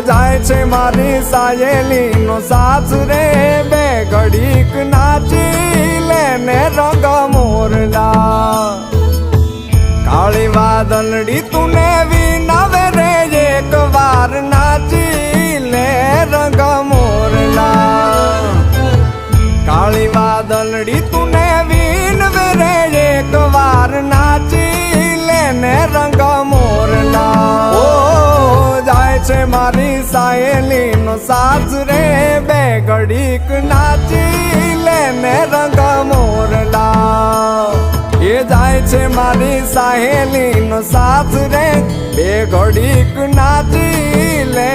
જાય છે મારી સાયેલીનો સાથ રે બે ઘડીક નાચી લેને રંગ મોરલા કાળી વાદળડી તુને વિનાવે રે એક વાર નાચી લે રંગ મોરલા કાળી વાદળડી તુને વિનાવે રે એક વાર નાચી લેને રંગ મોરલા જાય છે મારી સાયેલીનો સાથ રે બે ઘડીક નાચી લેને રંગ મોરલા એ જાય છે મારી સાયેલીનો સાથ રે બે ઘડીક નાચી લે